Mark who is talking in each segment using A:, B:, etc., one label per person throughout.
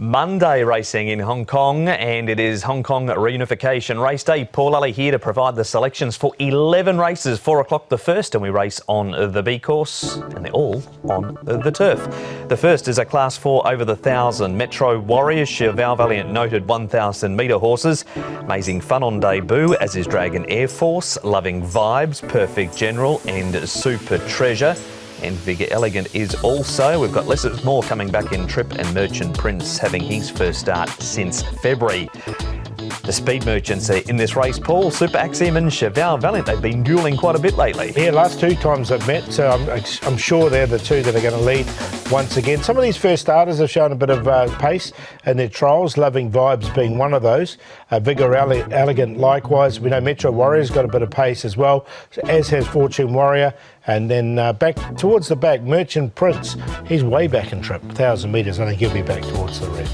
A: Monday racing in Hong Kong, and it is Hong Kong reunification race day. Paul Lally here to provide the selections for 11 races. 4 o'clock the first, and we race on the B course, and they're all on the turf. The first is a Class 4 over the 1,000. Metro Warriors, Sha Valiant noted 1,000 metre horses. Amazing Fun on debut, as is Dragon Air Force, Loving Vibes, Perfect General and Super Treasure. And Vigor Elegant is also. We've got less is more coming back in Trip, and Merchant Prince having his first start since February. The speed merchants are in this race, Paul. Super Axiom and Sha Valiant, they've been duelling quite a bit lately.
B: Yeah, last 2 times they've met, so I'm sure they're the 2 that are going to lead once again. Some of these first starters have shown a bit of pace in their trials, Loving Vibes being one of those. Vigor Elegant likewise. We know Metro Warrior's got a bit of pace as well, as has Fortune Warrior. And then back towards the back, Merchant Prince, he's way back in Trip, 1,000 metres. I think he'll be back towards the red.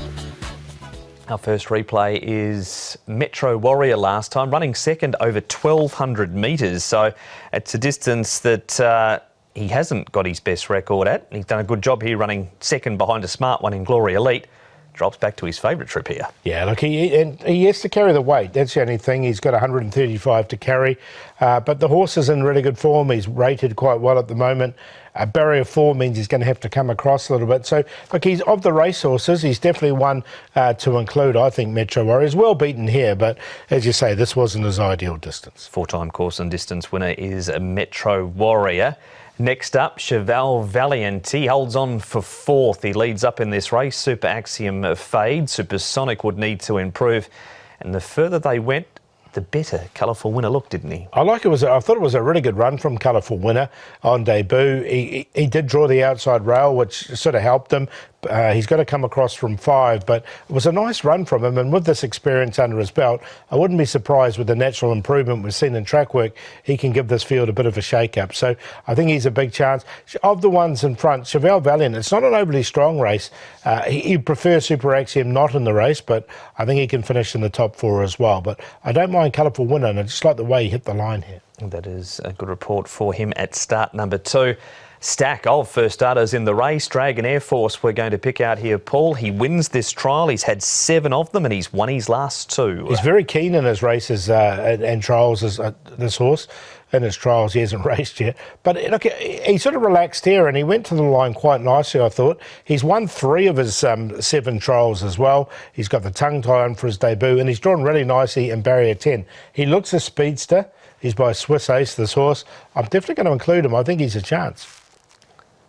A: Our first replay is Metro Warrior last time, running second over 1,200 metres. So it's a distance that he hasn't got his best record at. He's done a good job here running second behind a smart one in Glory Elite. Drops back to his favourite trip here. Yeah, look, he has to carry the weight. That's the only thing. He's got 135 to carry. But the horse is in really good form. He's rated quite well at the moment. Barrier 4 means he's going to have to come across a little bit. So, look, he's of the racehorses. He's definitely one to include, I think, Metro Warrior. He's well beaten here, but as you say, this wasn't his ideal distance. 4-time course and distance winner is Metro Warrior. Next up, Sha Valiant. He holds on for 4th. He leads up in this race. Super Axiom fade. Supersonic would need to improve. And the further they went, the better Colourful Winner looked, didn't he? I thought it was a really good run from Colourful Winner on debut. He did draw the outside rail, which sort of helped him. He's got to come across from 5, but it was a nice run from him, and with this experience under his belt, I wouldn't be surprised with the natural improvement we've seen in track work, he can give this field a bit of a shake-up. So I think he's a big chance. Of the ones in front, Sha Valiant, it's not an overly strong race. He prefers Super Axiom not in the race, but I think he can finish in the top 4 as well. But I don't mind Colourful Winner, and I just like the way he hit the line here. That is a good report for him at start number 2. Stack of first starters in the race. Dragon Air Force we're going to pick out here, Paul. He wins this trial. He's had 7 of them and he's won his last 2. He's very keen in his races and trials, this horse. In his trials, he hasn't raced yet. But look, he sort of relaxed here and he went to the line quite nicely, I thought. He's won 3 of his 7 trials as well. He's got the tongue tie on for his debut and he's drawn really nicely in barrier 10. He looks a speedster. He's by Swiss Ace, this horse. I'm definitely going to include him. I think he's a chance.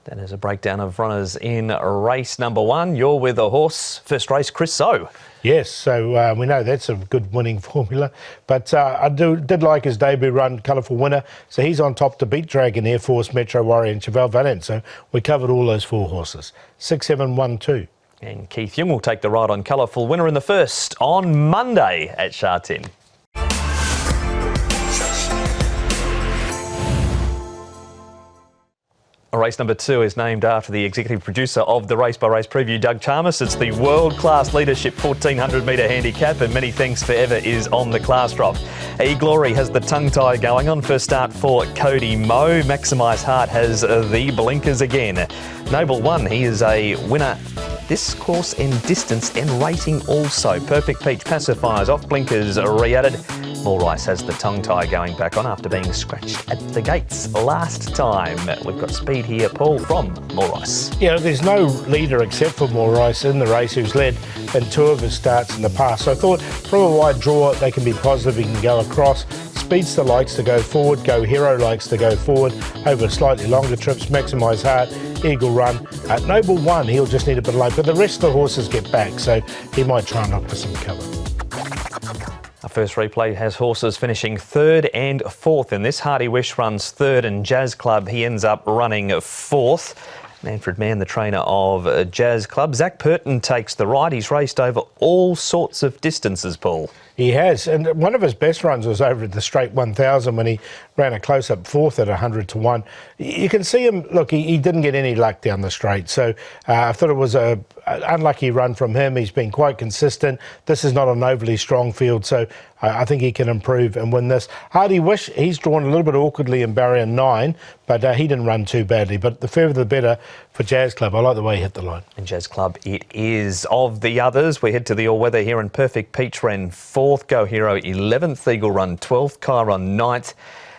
A: That is a breakdown of runners in race number 1. You're with a horse. First race, Chris So. Yes, so we know that's a good winning formula. But I did like his debut run, Colourful Winner. So he's on top to beat Dragon Air Force, Metro Warrior and Sha Valiant. So we covered all those 4 horses. 6, 7, 1, 2. And Keith Young will take the ride on Colourful Winner in the first on Monday at Sha Tin. Race number 2 is named after the executive producer of the Race by Race preview, Doug Chalmers. It's the world-class leadership 1,400 metre handicap, and many thanks forever is on the class drop. E-Glory has the tongue tie going on. First start for Cody Moe. Maximise Heart has the blinkers again. Noble One, he is a winner this course in distance and rating also. Perfect Peach Pacifiers off blinkers re-added. Rice has the tongue tie going back on after being scratched at the gates last time. We've got speed here, Paul, from Rice. Yeah, there's no leader except for Rice in the race who's led in 2 of his starts in the past. So I thought from a wide draw they can be positive, he can go across. Speedster likes to go forward, Go Hero likes to go forward over slightly longer trips. Maximise Heart, Eagle Run. Noble One, he'll just need a bit of luck, but the rest of the horses get back, so he might try and look for some cover. Our first replay has horses finishing 3rd and 4th in this. Hardy Wish runs 3rd and Jazz Club, he ends up running 4th. Manfred Mann, the trainer of Jazz Club. Zach Purton takes the ride. He's raced over all sorts of distances, Paul.
B: He has, and one of his best runs was over at the Straight 1000 when he ran a close-up fourth at 100 to 1. You can see him, look, he didn't get any luck down the straight, so I thought it was an unlucky run from him. He's been quite consistent. This is not an overly strong field, so I think he can improve and win this. Hardy Wish, he's drawn a little bit awkwardly in barrier 9, but he didn't run too badly. But the further the better for Jazz Club. I like the way he hit the line.
A: And Jazz Club it is. Of the others, we head to the all-weather here in Perfect Peach ran 4th, Go Hero 11th, Eagle Run 12th, Chiron 9th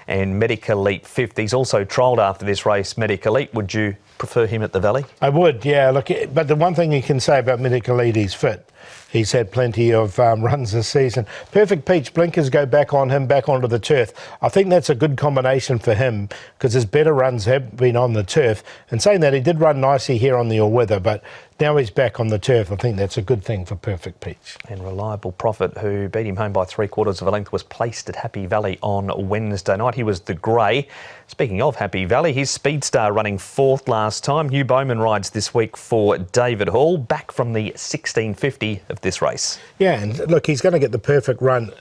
A: and Medic Elite 5th. He's also trialled after this race, Medic Elite. Would you prefer him at the Valley?
B: I would, yeah. Look, but the one thing you can say about Medic Elite, he's fit. He's had plenty of runs this season. Perfect Peach, blinkers go back on him, back onto the turf. I think that's a good combination for him because his better runs have been on the turf. And saying that, he did run nicely here on the all-weather, but now he's back on the turf. I think that's a good thing for Perfect Peach.
A: And Reliable Prophet, who beat him home by 3/4 of a length, was placed at Happy Valley on Wednesday night. He was the grey. Speaking of Happy Valley, his Speedstar running 4th last time. Hugh Bowman rides this week for David Hall, back from the 1650 of this race.
B: Yeah, and look, he's going to get the perfect run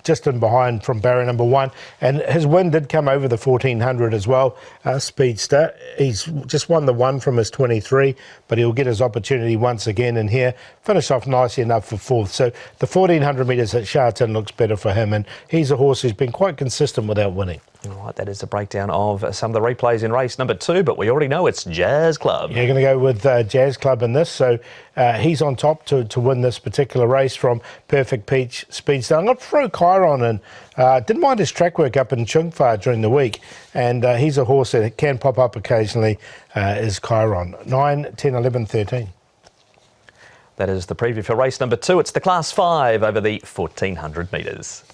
B: just in behind from barrier number 1. And his win did come over the 1400 as well, Speedstar. He's just won the 1 from his 23, but he'll get his opportunity once again in here. Finish off nicely enough for 4th. So the 1400 metres at Sha Tin looks better for him, and he's a horse who's been quite consistent without winning.
A: All right, that is a breakdown of some of the replays in race number 2, but we already know it's Jazz Club.
B: You're going to go with Jazz Club in this, so he's on top to win this particular race from Perfect Peach Speedstar. I'm going to throw Chiron in. Didn't mind his track work up in Chungfa during the week, and he's a horse that can pop up occasionally, is Chiron. 9, 10, 11, 13.
A: That is the preview for race number 2. It's the Class 5 over the 1400 metres.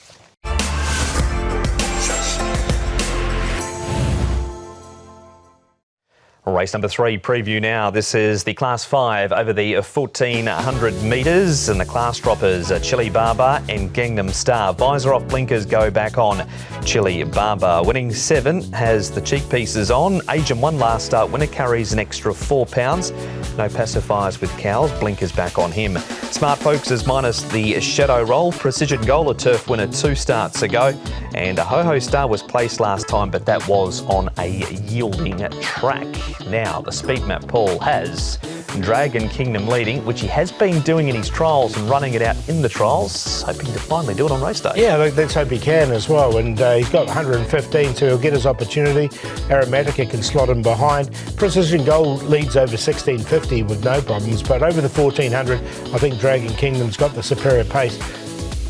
A: Race number 3 preview now. This is the Class 5 over the 1400 metres, and the class droppers are Chili Baba and Gangnam Star. Visor off, blinkers go back on. Chili Baba winning 7 has the cheek pieces on. Agent 1 last start winner carries an extra £4. No pacifiers with cows, blinkers back on him. Smart Folks is minus the Shadow Roll. Precision Goal, a turf winner 2 starts ago. And a Ho-Ho Star was placed last time, but that was on a yielding track. Now, the speed map Paul has Dragon Kingdom leading, which he has been doing in his trials and running it out in the trials, hoping to finally do it on race day.
B: Yeah, let's hope he can as well. And he's got 115, so he'll get his opportunity. Aromatica can slot him behind. Precision Gold leads over 1650 with no problems, but over the 1400, I think Dragon Kingdom's got the superior pace.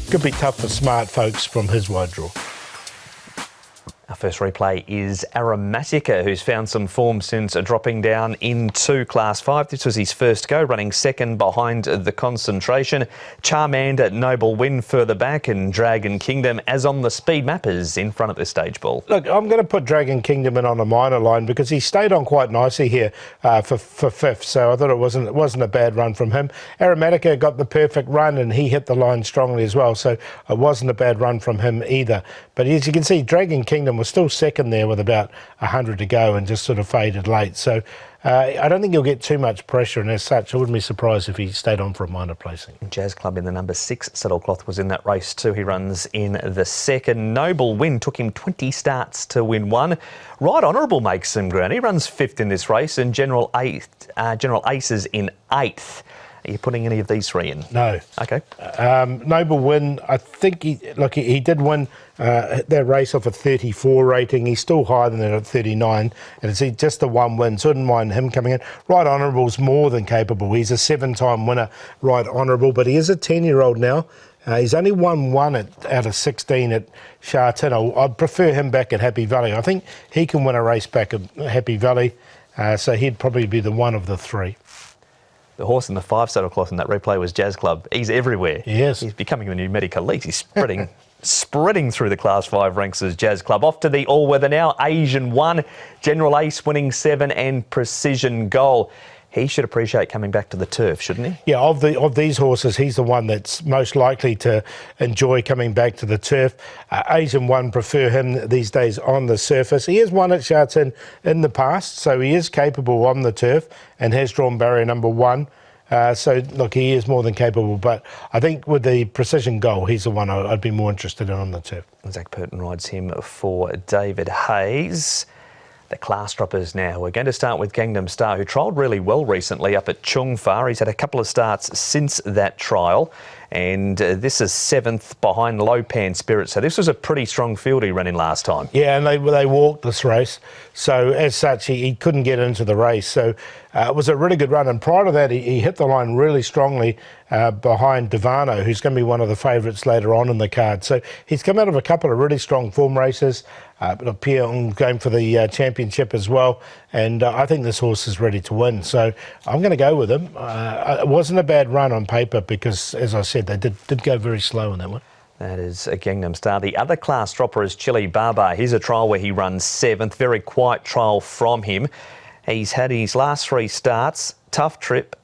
B: Could be tough for Smart Folks from his wide draw.
A: Our first replay is Aromatica, who's found some form since dropping down into Class 5. This was his first go, running 2nd behind the Concentration. Charmander, Noble Win further back, and Dragon Kingdom, as on the speed mappers, in front of this stage ball.
B: Look, I'm going to put Dragon Kingdom in on a minor line because he stayed on quite nicely here for 5th, so I thought it wasn't a bad run from him. Aromatica got the perfect run and he hit the line strongly as well, so it wasn't a bad run from him either. But as you can see, Dragon Kingdom was still 2nd there with about 100 to go and just sort of faded late. So I don't think he'll get too much pressure, and as such, I wouldn't be surprised if he stayed on for a minor placing.
A: Jazz Club in the number 6 saddlecloth was in that race too. He runs in the 2nd. Noble Win took him 20 starts to win 1. Right Honourable makes some ground. He runs 5th in this race, and General Aces in 8th. Are you putting any of these 3 in?
B: No.
A: Okay.
B: Noble Win, I think he did win that race off a 34 rating. He's still higher than that at 39, and it's just the 1 win, so I wouldn't mind him coming in. Right Honourable's more than capable. He's a 7-time winner, Right Honourable, but he is a 10-year-old now. He's only won 1 out of 16 at Sha Tin. I'd prefer him back at Happy Valley. I think he can win a race back at Happy Valley, so he'd probably be the one of the 3.
A: The horse in the 5 saddlecloth in that replay was Jazz Club. He's everywhere.
B: Yes.
A: He's becoming the new Medical Elite. He's spreading through the Class 5 ranks as Jazz Club. Off to the all-weather now. Asian 1, General Ace winning 7, and Precision Goal. He should appreciate coming back to the turf, shouldn't he? Yeah,
B: of these horses, he's the one that's most likely to enjoy coming back to the turf. Asian 1 prefer him these days on the surface. He has won at Sha Tin in the past, so he is capable on the turf and has drawn barrier number 1. So, look, he is more than capable, but I think with the precision goal, he's the one I'd be more interested in on the turf.
A: Zach Purton rides him for David Hayes. The class droppers now. We're going to start with Gangnam Star, who trialled really well recently up at Chung Fa. He's had a couple of starts since that trial, and this is 7th behind Low Pan Spirit. So this was a pretty strong field he ran in last time.
B: Yeah, and they walked this race. So as such, he couldn't get into the race. So it was a really good run. And prior to that, he hit the line really strongly behind Devano, who's going to be one of the favourites later on in the card. So he's come out of a couple of really strong form races. Pierre going for the championship as well. And I think this horse is ready to win. So I'm going to go with him. It wasn't a bad run on paper because, as I said, they did go very slow in that one.
A: That is a Gangnam Star. The other class dropper is Chili Baba. Here's a trial where he runs 7th. Very quiet trial from him. He's had his last 3 starts. Tough trip,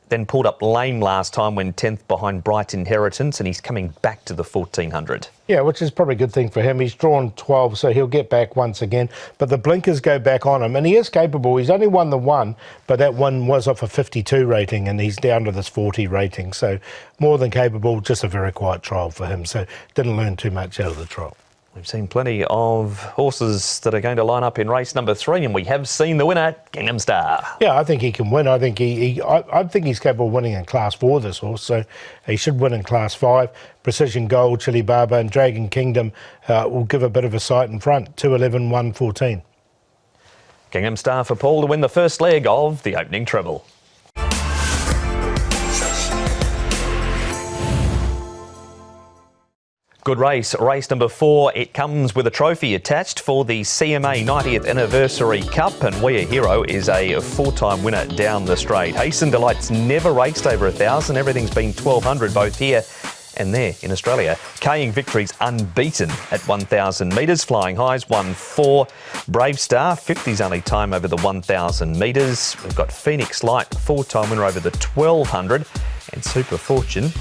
A: then pulled up lame last time when 10th behind Bright Inheritance, and he's coming back to the 1400.
B: Yeah, which is probably a good thing for him. He's drawn 12, so he'll get back once again. But the blinkers go back on him, and he is capable. He's only won the one, but that one was off a 52 rating, and he's down to this 40 rating. So more than capable, just a very quiet trial for him. So didn't learn too much out of the trial.
A: We've seen plenty of horses that are going to line up in race number 3, and we have seen the winner, Gangnam Star.
B: Yeah, I think he can win. I think I think he's capable of winning in Class 4, this horse, so he should win in Class 5. Precision Gold, Chili Baba and Dragon Kingdom will give a bit of a sight in front, 211, 114.
A: Gangnam Star for Paul to win the first leg of the opening treble. Good race. Race number 4. It comes with a trophy attached for the CMA 90th Anniversary Cup, and We Are Hero is a 4-time winner down the straight. Hasten Delight's never raced over 1,000. Everything's been 1,200 both here and there in Australia. Kaying Victory's unbeaten at 1,000 metres. Flying Highs 1-4. Brave Star, 50's only time over the 1,000 metres. We've got Phoenix Light, 4-time winner over the 1,200. And Super Fortune,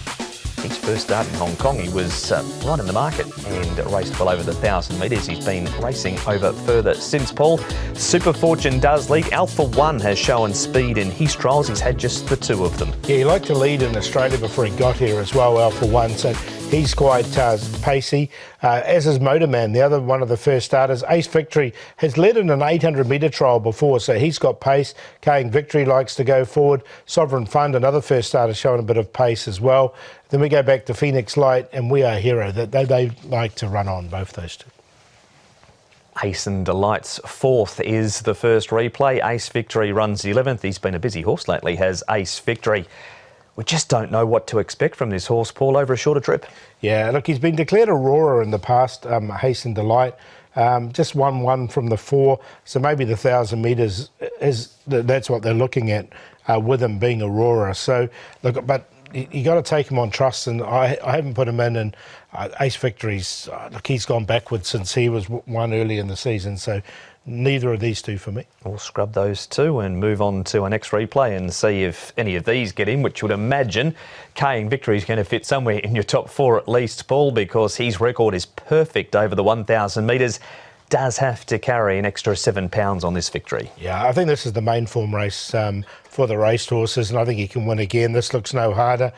A: his first start in Hong Kong, he was right in the market and raced well over the 1,000 metres. He's been racing over further since, Paul. Super Fortune does lead. Alpha One has shown speed in his trials. He's had just the 2 of them.
B: Yeah, he liked to lead in Australia before he got here as well, Alpha One. So he's quite pacey, as is Motorman, the other one of the first starters. Ace Victory has led in an 800-metre trial before, so he's got pace. Kaying Victory likes to go forward. Sovereign Fund, another first starter, showing a bit of pace as well. Then we go back to Phoenix Light and We Are Hero. They like to run on, both those two.
A: Ace and Delight's 4th is the first replay. Ace Victory runs 11th. He's been a busy horse lately, has Ace Victory. We just don't know what to expect from this horse, Paul, over a shorter trip. Yeah,
B: look, he's been declared Aurora in the past, Hasten Delight. Just won 1 from the 4, so maybe the 1,000 metres that's what they're looking at with him being Aurora. So look, but you got to take him on trust, and I haven't put him in. And Ace Victory's look, he's gone backwards since he was won early in the season. So neither of these two for me.
A: We'll scrub those 2 and move on to our next replay and see if any of these get in, which would imagine Kaying Victory is going to fit somewhere in your top 4 at least, Paul, because his record is perfect over the 1,000 metres. Does have to carry an extra 7 pounds on this victory.
B: Yeah, I think this is the main form race for the racehorses, and I think he can win again. This looks no harder.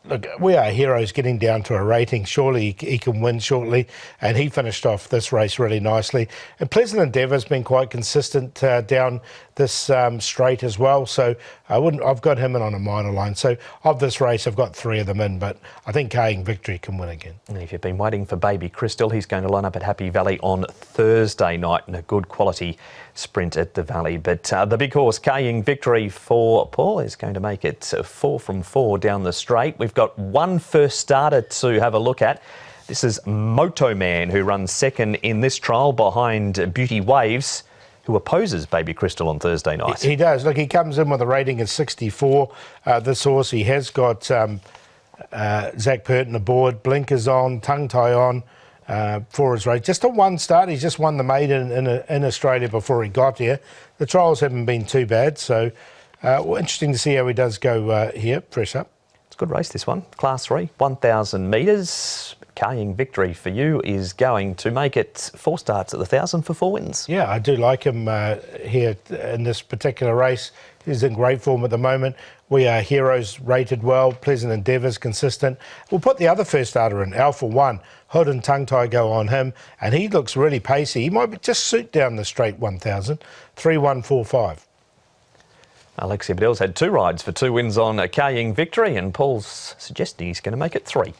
B: Look, We Are Heroes getting down to a rating. Surely he can win shortly, and he finished off this race really nicely. And Pleasant Endeavour's been quite consistent down this straight as well. So I've got him in on a minor line. So of this race, I've got 3 of them in, but I think Kaying Victory can win again.
A: And if you've been waiting for Baby Crystal, he's going to line up at Happy Valley on Thursday night in a good quality sprint at the Valley. But the big horse, Kaying Victory for Paul, is going to make it 4 from 4 down the straight. We've got one first starter to have a look at. This is Moto Man, who runs 2nd in this trial behind Beauty Waves, who opposes Baby Crystal on Thursday night.
B: He does. Look, he comes in with a rating of 64. This horse, he has got Zach Purton aboard, blinkers on, tongue tie on for his race. Just a 1 start. He's just won the maiden in Australia before he got here. The trials haven't been too bad, so interesting to see how he does go here, fresh up.
A: It's a good race, this one. Class 3, 1,000 metres. Kaying Victory for you is going to make it 4 starts at the 1,000 for 4 wins.
B: Yeah, I do like him here in this particular race. He's in great form at the moment. We Are Heroes rated well. Pleasant Endeavours consistent. We'll put the other first starter in, Alpha One. Hood and tongue tie go on him, and he looks really pacey. He might just suit down the straight 1,000. 3-1-4-5.
A: Alexia Bedell's had 2 rides for 2 wins on a Kaying victory, and Paul's suggesting he's going to make it 3.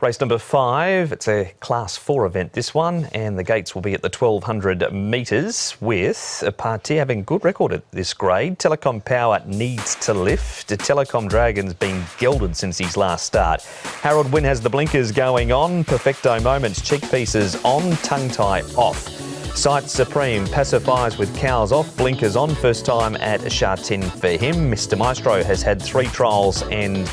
A: Race number 5, it's a Class 4 event, this one, and the gates will be at the 1,200 metres with a Party having a good record at this grade. Telecom Power needs to lift. Telecom Dragon's been gelded since his last start. Harold Wynn has the blinkers going on. Perfecto Moments, cheek pieces on, tongue tie off. Sight Supreme pacifies with cows off, blinkers on, first time at Sha Tin for him. Mr Maestro has had 3 trials and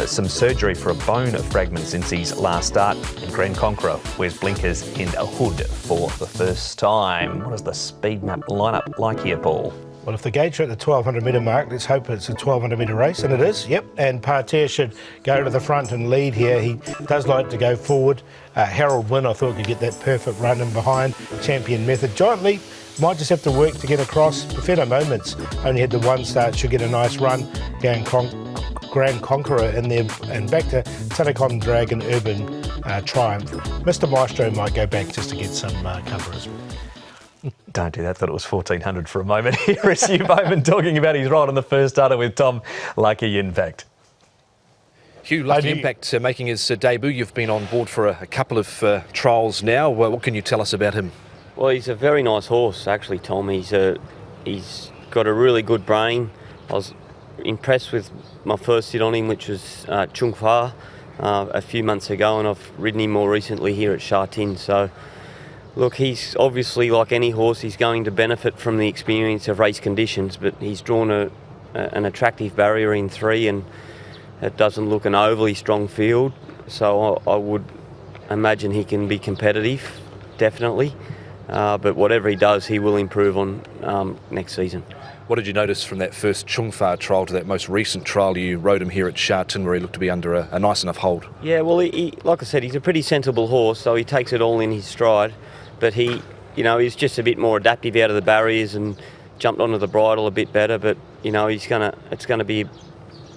A: some surgery for a bone fragment since his last start. And Grand Conqueror wears blinkers in a hood for the first time. What is the speed map lineup like here, Paul?
B: Well, if the gates are at the 1,200 metre mark, let's hope it's a 1,200 metre race, and it is, yep. And Parterre should go to the front and lead here. He does like to go forward. Harold Wynn, I thought, could get that perfect run in behind. Champion Method. Giant Leap might just have to work to get across. Perfecto Moments only had the 1 start, should get a nice run. Grand Conqueror in there, and back to Telecom Dragon Urban Triumph. Mr Maestro might go back just to get some cover as well.
A: Don't do that. Thought it was 1,400 for a moment. Here is Hugh Bowman talking about his ride on the first starter with Tom Lucky Impact.
C: Hugh, Lucky Impact making his debut. You've been on board for a couple of trials now. What can you tell us about him?
D: Well, he's a very nice horse, actually, Tom. He's got a really good brain. I was impressed with my first sit on him, which was Chung Fa a few months ago, and I've ridden him more recently here at Sha Tin. So, look, he's obviously, like any horse, he's going to benefit from the experience of race conditions, but he's drawn an attractive barrier in 3, and it doesn't look an overly strong field. So I would imagine he can be competitive, definitely. But whatever he does, he will improve on next season.
C: What did you notice from that first Chung Fa trial to that most recent trial you rode him here at Sha Tin, where he looked to be under a nice enough hold?
D: Yeah, well, he, like I said, he's a pretty sensible horse, so he takes it all in his stride. But he's just a bit more adaptive out of the barriers and jumped onto the bridle a bit better. But it's gonna be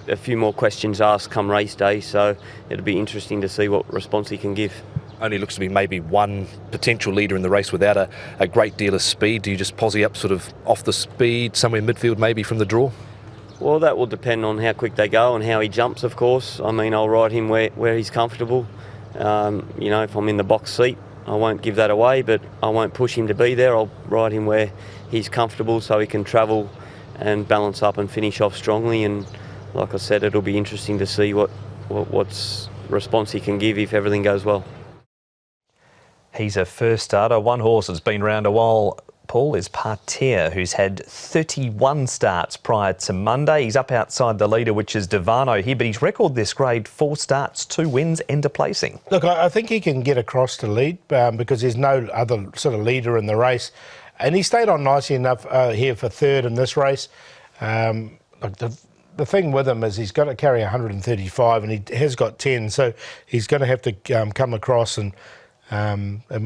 D: a few more questions asked come race day, so it'll be interesting to see what response he can give.
C: Only looks to be maybe one potential leader in the race without a great deal of speed. Do you just posse up sort of off the speed, somewhere midfield maybe from the draw?
D: Well, that will depend on how quick they go and how he jumps, of course. I mean, I'll ride him where he's comfortable. If I'm in the box seat, I won't give that away, but I won't push him to be there. I'll ride him where he's comfortable so he can travel and balance up and finish off strongly. And like I said, it'll be interesting to see what's response he can give if everything goes well.
A: He's a first starter. One horse that's been around a while, Paul, is Parterre, who's had 31 starts prior to Monday. He's up outside the leader, which is Devano here, but his record this grade, 4 starts, 2 wins and a placing.
B: Look, I think he can get across to lead because there's no other sort of leader in the race. And he stayed on nicely enough here for 3rd in this race. The thing with him is he's got to carry 135 and he has got 10, so he's going to have to come across and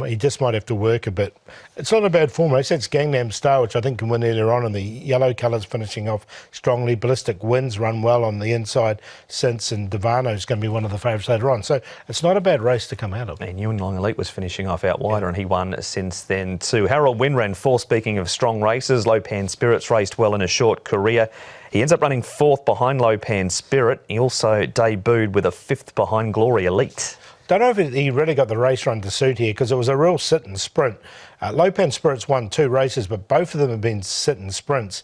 B: he just might have to work a bit. It's not a bad form race. That's Gangnam Star, which I think can win earlier on, and the yellow colours finishing off strongly. Ballistic Winds run well on the inside since, and Devano's going to be one of the favourites later on. So it's not a bad race to come out of.
A: And Yuan Long Elite was finishing off out wider, and he won since then too. Harold Wynn ran 4th, speaking of strong races. Lopan Spirits raced well in a short career. He ends up running 4th behind Lopan Spirit. He also debuted with a 5th behind Glory Elite.
B: Don't know if he really got the race run to suit here because it was a real sit and sprint. Lopan Spirit's won 2 races, but both of them have been sit and sprints.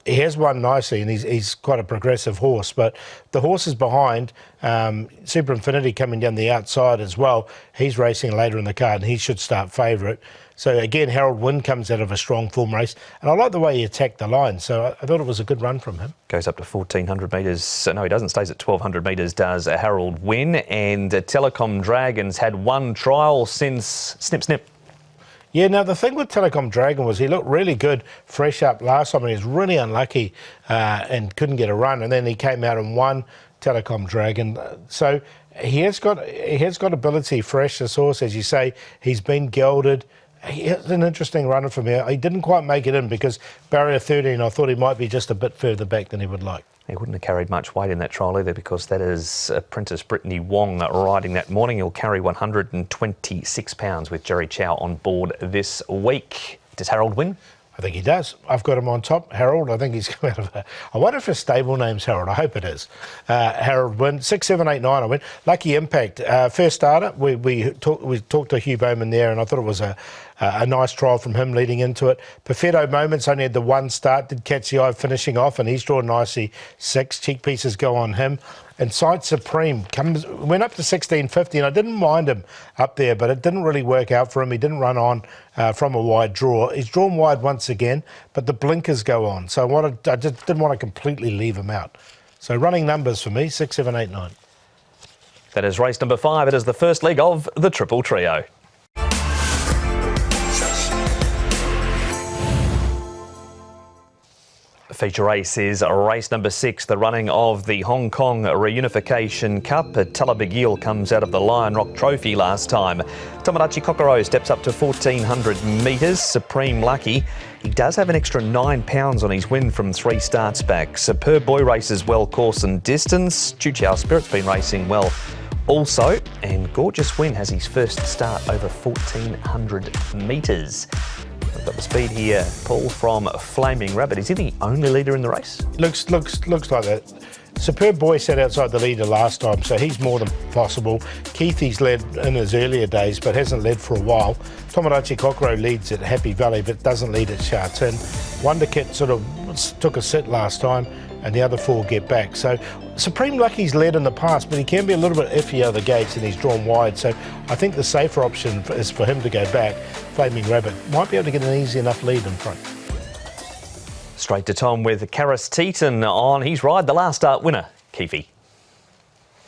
B: He has won nicely, and he's quite a progressive horse. But the horses behind, Super Infinity coming down the outside as well, he's racing later in the card, and he should start favourite. So again, Harold Wynn comes out of a strong form race, and I like the way he attacked the line, so I thought it was a good run from him.
A: Goes up to 1,400 metres. No, he doesn't. Stays at 1,200 metres, does Harold Wynn. And Telecom Dragons had 1 trial since Snip.
B: Yeah, now the thing with Telecom Dragon was he looked really good fresh up last time, and he was really unlucky and couldn't get a run, and then he came out and won Telecom Dragon. So he has got ability, fresh, this horse, as you say. He's been gelded. He's an interesting runner from here. He didn't quite make it in because barrier 13, I thought he might be just a bit further back than he would like.
A: He wouldn't have carried much weight in that trial either, because that is Apprentice Brittany Wong riding that morning. He'll carry 126 pounds with Jerry Chow on board this week. Does Harold win?
B: I think he does. I've got him on top. Harold, I think he's come out of I wonder if his stable name's Harold. I hope it is. Harold wins. 6, 7, 8, 9 I win. Lucky Impact. First starter. We talked to Hugh Bowman there, and I thought it was a nice trial from him leading into it. Perfetto Moments only had the one start. Did catch the eye finishing off, and he's drawn nicely. 6 cheek pieces go on him. And Sight Supreme went up to 16.50, and I didn't mind him up there, but it didn't really work out for him. He didn't run on from a wide draw. He's drawn wide once again, but the blinkers go on. So I just didn't want to completely leave him out. So running numbers for me, 6, 7, 8, 9.
A: That is race number 5. It is the first leg of the Triple Trio. Feature race is race number 6, the running of the Hong Kong Reunification Cup. Talabigil comes out of the Lion Rock Trophy last time. Tomodachi Kokoro steps up to 1,400 metres. Supreme Lucky. He does have an extra 9 pounds on his win from 3 starts back. Superb Boy races well course and distance. Chu Chao Spirit's been racing well also. And Gorgeous Win has his first start over 1,400 metres. We've got the speed here, Paul, from Flaming Rabbit. Is he the only leader in the race?
B: Looks like that. Superb Boy sat outside the leader last time, so he's more than possible. Keithy's led in his earlier days, but hasn't led for a while. Tomodachi Kokoro leads at Happy Valley, but doesn't lead at Sha Tin. Wonder Kid sort of took a sit last time, and the other 4 get back. So Supreme Lucky's led in the past, but he can be a little bit iffy out of the gates, and he's drawn wide. So I think the safer option is for him to go back. Flaming Rabbit might be able to get an easy enough lead in front.
A: Straight to Tom with Karis Teeton on his ride, the last start winner, Keefe.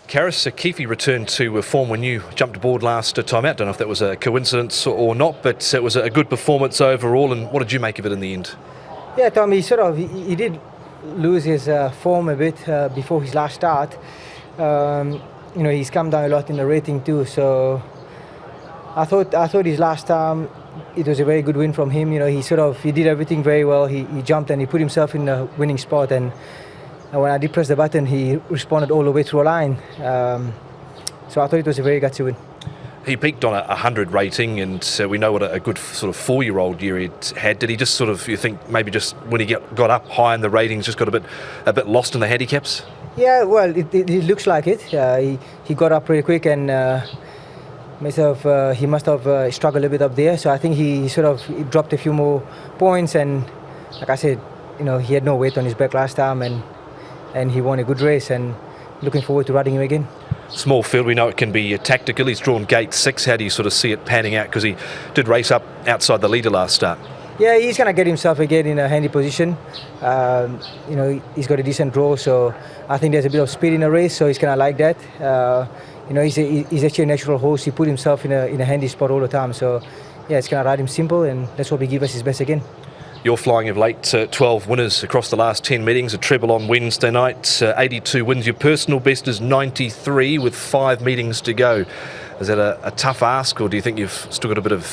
C: Karis, Keefe returned to form when you jumped aboard last time out. Don't know if that was a coincidence or not, but it was a good performance overall. And what did you make of it in the end?
E: Yeah, Tom, he did lose his form a bit before his last start. He's come down a lot in the rating too. So I thought his last time it was a very good win from him. He did everything very well. He jumped and he put himself in the winning spot. And when I did press the button, he responded all the way through a line. So I thought it was a very gutsy win.
C: He peaked on a 100 rating, and we know what a good sort of 4-year-old year he'd had. Did he just sort of, you think, maybe just when he got up high in the ratings, just got a bit lost in the handicaps?
E: Yeah, well, it looks like it. He got up pretty quick, and he must have struggled a bit up there. So I think he dropped a few more points, and like I said, he had no weight on his back last time, and he won a good race, and looking forward to riding him again.
C: Small field, we know it can be tactical. He's drawn gate 6. How do you sort of see it panning out? Because he did race up outside the leader last start.
E: Yeah, he's going to get himself again in a handy position. He's got a decent draw, so I think there's a bit of speed in the race, so he's going to like that. He's actually a natural horse. He put himself in a handy spot all the time, so yeah, it's going to ride him simple, and let's hope he gives us his best again.
C: You're flying of late, 12 winners across the last 10 meetings, a treble on Wednesday night, 82 wins. Your personal best is 93 with 5 meetings to go. Is that a tough ask, or do you think you've still got a bit of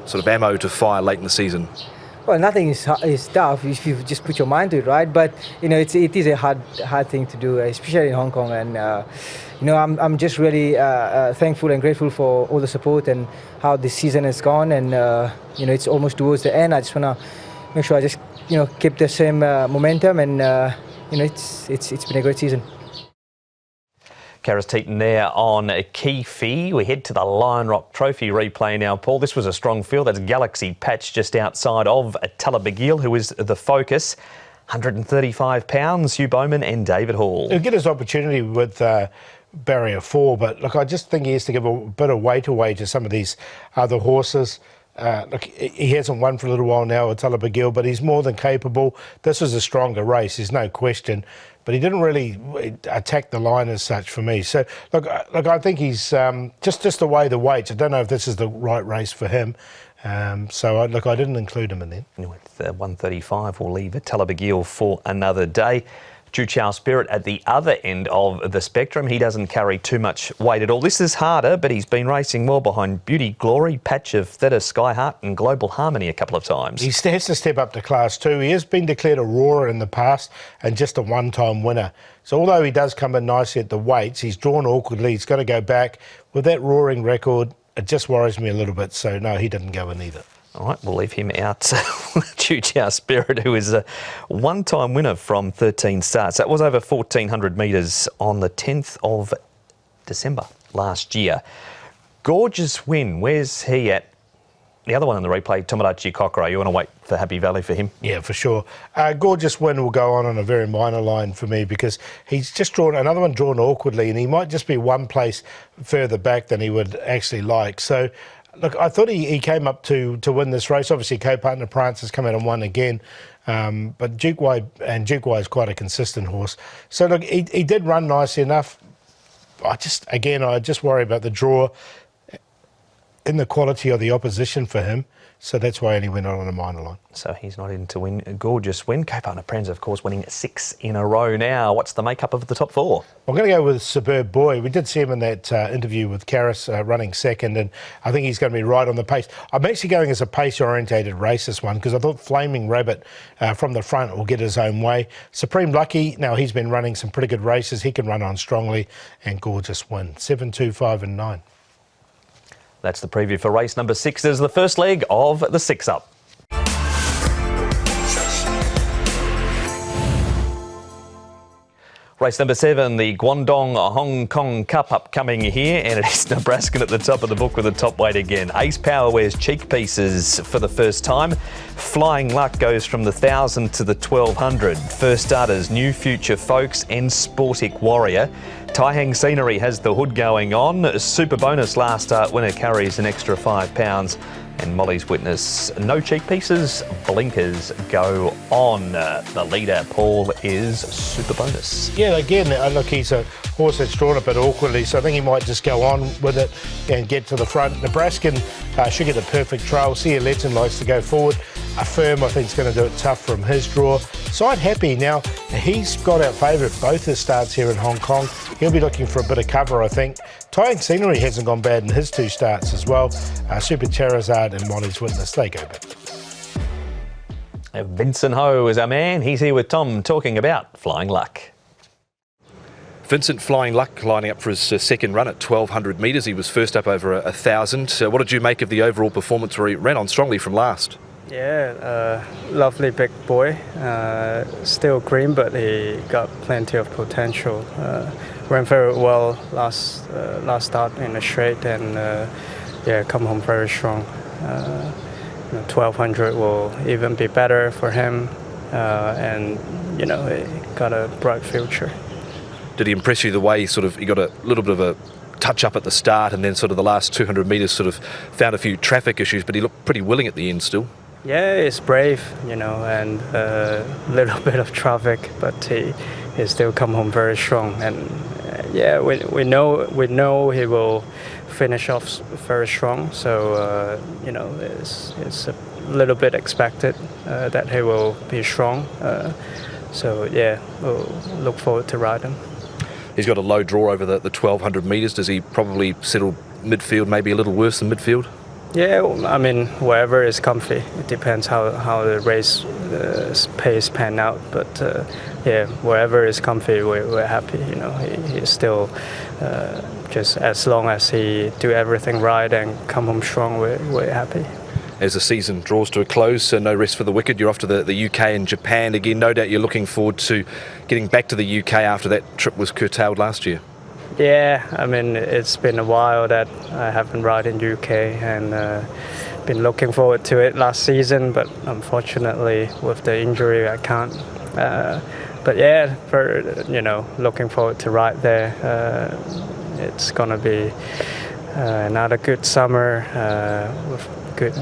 C: sort of ammo to fire late in the season?
E: Well, nothing is tough if you just put your mind to it, right? But it is a hard thing to do, especially in Hong Kong. And I'm just really thankful and grateful for all the support and how this season has gone. And it's almost towards the end. I just want to make sure I just keep the same momentum, and it's been a great season.
A: Karis Teeton there on Keefe. We head to the Lion Rock Trophy replay now, Paul. This was a strong field. That's Galaxy Patch just outside of Talabigil, who is the focus. 135 pounds, Hugh Bowman and David Hall.
B: He'll get his opportunity with barrier 4, but look, I just think he has to give a bit of weight away to some of these other horses. Look, he hasn't won for a little while now at Talabigil, but he's more than capable. This is a stronger race, there's no question. But he didn't really attack the line as such for me. So, look, I think he's just away the weights. I don't know if this is the right race for him. I didn't include him in there.
A: With 135, we'll leave Talabigil for another day. Chu Chow Spirit at the other end of the spectrum. He doesn't carry too much weight at all. This is harder, but he's been racing well behind Beauty Glory, Patch of Theta, Skyheart and Global Harmony a couple of times.
B: He has to step up to Class 2. He has been declared a roarer in the past and just a one-time winner. So although he does come in nicely at the weights, he's drawn awkwardly. He's got to go back. With that roaring record, it just worries me a little bit. So no, he didn't go in either.
A: All right, we'll leave him out. Chu Chow Spirit, who is a one-time winner from 13 starts. That was over 1,400 metres on the 10th of December last year. Gorgeous win. Where's he at? The other one in the replay, Tomodachi Kokoro. You want to wait for Happy Valley for him?
B: Yeah, for sure. Gorgeous Win will go on a very minor line for me because he's just drawn another one drawn awkwardly, and he might just be one place further back than he would actually like. So, look, I thought he came up to win this race. Obviously, co-partner Prance has come out and won again. But Duke Y is quite a consistent horse. So, look, he did run nicely enough. I just worry about the draw in the quality of the opposition for him. So that's why I only went on a minor line.
A: So he's not in to win a Gorgeous Win. Co-partner Prance, of course, winning 6 in a row now. What's the makeup of the top 4?
B: I'm going to go with Superb Boy. We did see him in that interview with Karras running second, and I think he's going to be right on the pace. I'm actually going as a pace-orientated race, this one, because I thought Flaming Rabbit from the front will get his own way. Supreme Lucky, now he's been running some pretty good races. He can run on strongly, and Gorgeous Win. 7, 2, 5 and 9.
A: That's the preview for race number 6. There's the first leg of the 6 Up. Race number 7, the Guangdong Hong Kong Cup upcoming here, and it is Nebraskan at the top of the book with the top weight again. Ace Power wears cheek pieces for the first time. Flying Luck goes from the 1,000 to the 1,200. First starters, New Future Folks and Sportic Warrior. Taihang Scenery has the hood going on. Super Bonus last start winner carries an extra £5. And Molly's Witness, no cheek pieces, blinkers go on. The leader, Paul, is Super Bonus.
B: Yeah, again, look, he's a horse that's drawn a bit awkwardly, so I think he might just go on with it and get to the front. Nebraskan should get a perfect trail. Sia Letton likes to go forward. Firm, I think, is going to do it tough from his draw. Side Happy, now, he's got out favourite both his starts here in Hong Kong. He'll be looking for a bit of cover, I think. Taihang Scenery hasn't gone bad in his 2 starts as well. Super Charizard and Molly's Witness, they go back.
A: Vincent Ho is our man. He's here with Tom talking about Flying Luck.
C: Vincent Flying Luck lining up for his second run at 1,200 metres. He was first up over 1,000. What did you make of the overall performance where he ran on strongly from last?
F: Yeah, lovely big boy. Still green, but he got plenty of potential. Ran very well last start in the straight, and come home very strong. 1,200 will even be better for him, and he got a bright future.
C: Did he impress you the way he got a little bit of a touch up at the start, and then sort of the last 200 metres sort of found a few traffic issues, but he looked pretty willing at the end still?
F: Yeah, he's brave, and a little bit of traffic, but he still come home very strong. And we know he will finish off very strong. So it's a little bit expected that he will be strong. We'll look forward to ride him.
C: He's got a low draw over the 1,200 metres. Does he probably settle midfield, maybe a little worse than midfield?
F: Yeah, I mean, wherever is comfy. It depends how the race pace pan out. But wherever is comfy, we're happy. He's still just as long as he do everything right and come home strong, we're happy.
C: As the season draws to a close, so no rest for the wicked. You're off to the UK and Japan again. No doubt you're looking forward to getting back to the UK after that trip was curtailed last year.
F: Yeah, I mean, it's been a while that I haven't ridden in UK, and been looking forward to it last season, but unfortunately with the injury I can't. Looking forward to ride there. It's gonna be another good summer with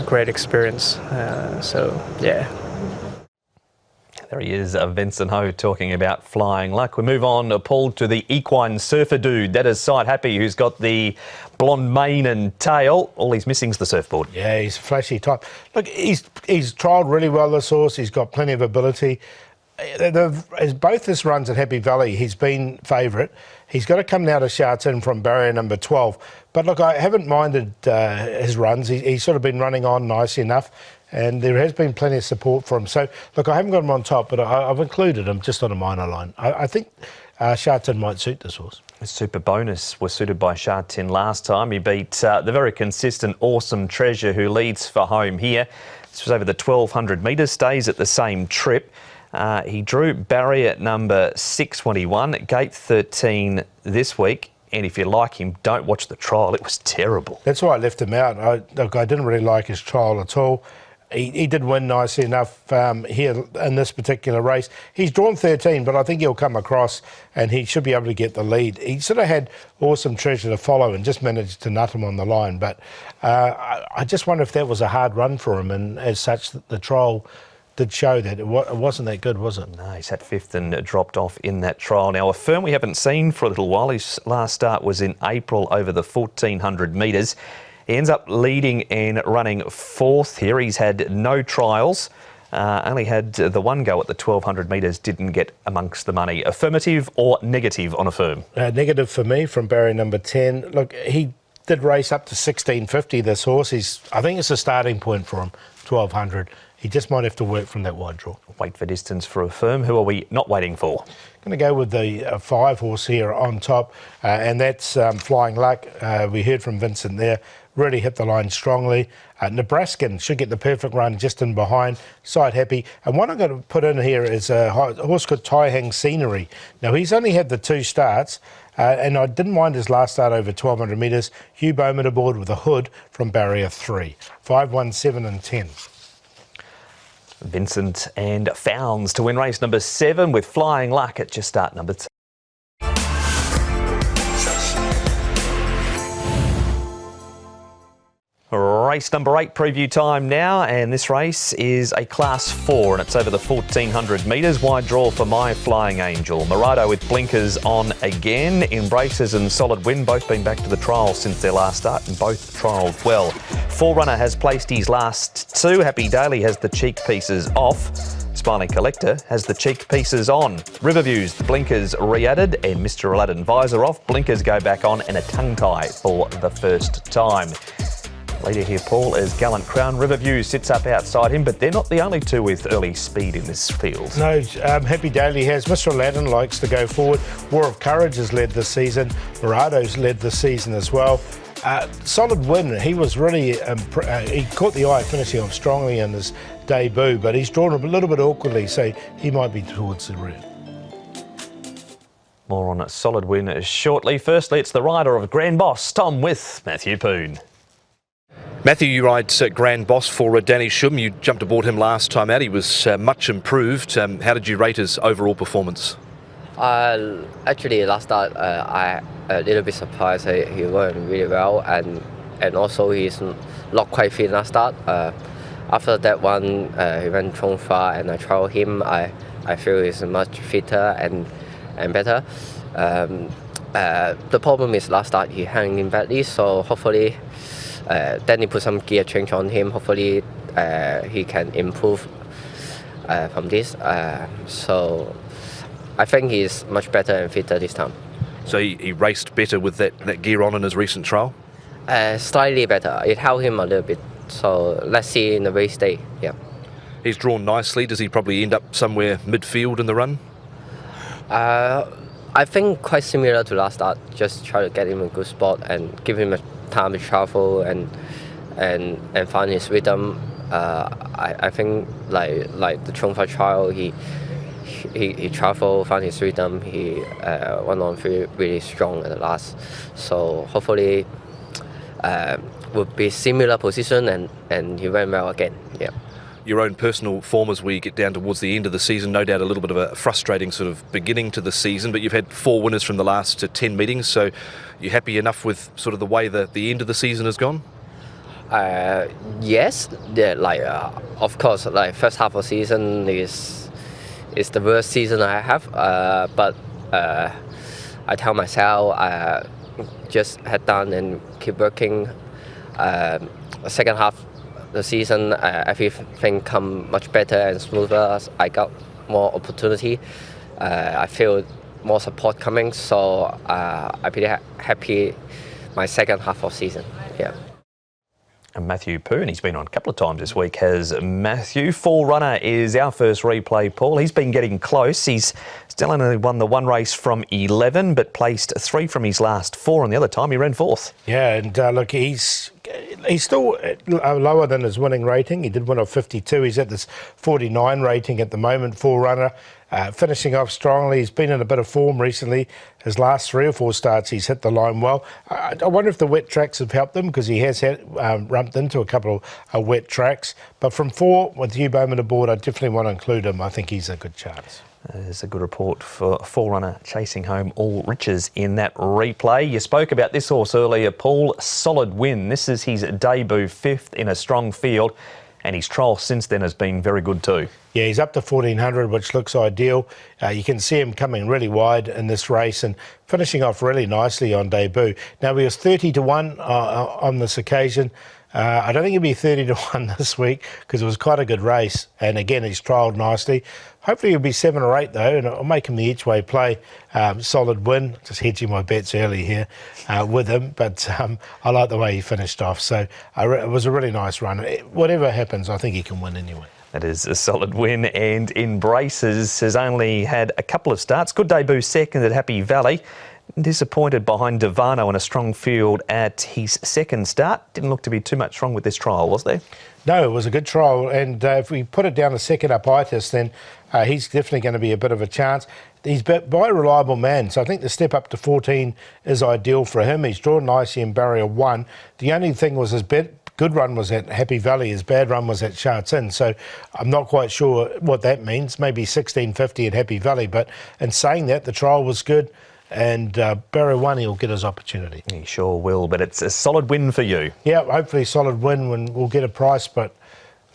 F: great experience.
A: There he is, Vincent Ho, talking about Flying Luck. We move on, Paul, to the equine surfer dude. That is Side Happy, who's got the blonde mane and tail. All he's missing is the surfboard.
B: Yeah, he's a flashy type. Look, he's trialled really well, this horse. He's got plenty of ability. as both his runs at Happy Valley, he's been favourite. He's got to come now to Sha Tin from barrier number 12. But look, I haven't minded his runs. He's sort of been running on nicely enough, and there has been plenty of support for him. So, look, I haven't got him on top, but I've included him just on a minor line. I think Sha Tin might suit this horse.
A: A super bonus was suited by Sha Tin last time. He beat the very consistent Awesome Treasure, who leads for home here. This was over the 1,200 metres, stays at the same trip. He drew barrier number 621, gate 13 this week. And if you like him, don't watch the trial. It was terrible.
B: That's why I left him out. I didn't really like his trial at all. He did win nicely enough here in this particular race. He's drawn 13, but I think he'll come across and he should be able to get the lead. He sort of had Awesome Treasure to follow and just managed to nut him on the line. But I just wonder if that was a hard run for him, and as such, the trial did show that it wasn't that good, was it?
A: No, he sat fifth and dropped off in that trial. Now, a firm we haven't seen for a little while. His last start was in April over the 1,400 metres. He ends up leading and running fourth here. He's had no trials, only had the one go at the 1,200 metres, didn't get amongst the money. Affirmative or negative on a firm?
B: Negative for me from barrier number 10. Look, he did race up to 1,650, this horse. I think it's a starting point for him, 1,200. He just might have to work from that wide draw.
A: Wait for distance for a firm. Who are we not waiting for?
B: Going to go with the 5 horse here on top, and that's Flying Luck. We heard from Vincent there. Really hit the line strongly. Nebraskan should get the perfect run just in behind. Side Happy. And one I'm going to put in here is a horse called Tai Hang Scenery. Now, he's only had the 2 starts, and I didn't mind his last start over 1,200 metres. Hugh Bowman aboard with a hood from barrier 3. 5, 1, 7 and 10.
A: Vincent and Founds to win race number 7 with Flying Luck at just start number 2. Race number 8 preview time now, and this race is a Class 4 and it's over the 1,400 metres. Wide draw for My Flying Angel. Morado with blinkers on again. Embraces and Solid Win both been back to the trial since their last start and both trialled well. Forerunner has placed his last 2. Happy Daily has the cheek pieces off. Smiling Collector has the cheek pieces on. Riverview's the blinkers re-added and Mr. Aladdin visor off. Blinkers go back on and a tongue tie for the first time. Leader here, Paul, is Gallant Crown. Riverview sits up outside him, but they're not the only two with early speed in this field.
B: No, Happy Daily has. Mr. Aladdin likes to go forward. War of Courage has led this season. Morado's led this season as well. Solid Win, he was really, he caught the eye finishing off strongly in his debut, but he's drawn a little bit awkwardly, so he might be towards the rear.
A: More on Solid Win shortly. Firstly, it's the rider of Grand Boss, Tom with Matthew Poon.
C: Matthew, you ride Grand Boss for Danny Shum. You jumped aboard him last time out. He was much improved. How did you rate his overall performance?
G: Actually, last start, I a little bit surprised. He went really well, and also he's not quite fit last start. After that one, he went Chung Fa, and I tried him. I feel he's much fitter and better. The problem is last start he hung in badly, so hopefully. Then he put some gear change on him. Hopefully, he can improve from this. So I think he's much better and fitter this time.
C: So he raced better with that gear on in his recent trial?
G: Slightly better. It helped him a little bit. So let's see in the race day. Yeah.
C: He's drawn nicely. Does he probably end up somewhere midfield in the run?
G: I think quite similar to last start. Just try to get him in a good spot and give him a time to travel and find his rhythm. I think like the Chung Fa trial, he traveled, found his rhythm. He went on really strong at the last. So hopefully, would be similar position and he went well again. Yeah.
C: Your own personal form as we get down towards the end of the season, no doubt a little bit of a frustrating sort of beginning to the season, but you've had 4 winners from the last 10 meetings, so you happy enough with sort of the way the end of the season has gone?
G: Yes, yeah, of course, first half of the season is the worst season I have, but I tell myself just head down and keep working. Second half the season, everything come much better and smoother as I got more opportunity. I feel more support coming, so I'm pretty happy my second half of season. Yeah.
A: And Matthew Poo, and he's been on a couple of times this week, has Matthew. Forerunner is our first replay, Paul. He's been getting close. He's still only won the one race from 11, but placed 3 from his last 4, and the other time he ran 4th.
B: Yeah, and look, he's still lower than his winning rating. He did win off 52. He's at this 49 rating at the moment, Forerunner. Finishing off strongly. He's been in a bit of form recently. His last 3 or 4 starts, he's hit the line well. I wonder if the wet tracks have helped him, because he has had rumped into a couple of wet tracks. But from 4, with Hugh Bowman aboard, I definitely want to include him. I think he's a good chance.
A: There's a good report for Forerunner chasing home all riches in that replay. You spoke about this horse earlier, Paul. Solid Win. This is his debut, 5th in a strong field, and his trial since then has been very good too.
B: Yeah, he's up to 1400, which looks ideal. You can see him coming really wide in this race and finishing off really nicely on debut. Now, he was 30 to 1 on this occasion. I don't think he'll be 30 to 1 this week, because it was quite a good race. And again, he's trialled nicely. Hopefully he'll be 7 or 8 though, and I'll make him the each way play. Solid Win. Just hedging my bets early here with him, but I like the way he finished off. So it was a really nice run. Whatever happens, I think he can win anyway.
A: That is a Solid Win, and Embraces has only had a couple of starts. Good debut, 2nd at Happy Valley. Disappointed behind Devano in a strong field at his 2nd start. Didn't look to be too much wrong with this trial, was there?
B: No, it was a good trial, and if we put it down to 2nd up itis, then he's definitely going to be a bit of a chance. He's by a reliable man, so I think the step up to 14 is ideal for him. He's drawn nicely in barrier 1. The only thing was his good run was at Happy Valley, his bad run was at Sha Tin, so I'm not quite sure what that means. Maybe 1650 at Happy Valley, but in saying that, the trial was good. And barrier 1, he'll get his opportunity.
A: He sure will, but it's a Solid Win for you.
B: Yeah, hopefully Solid Win when we'll get a price, but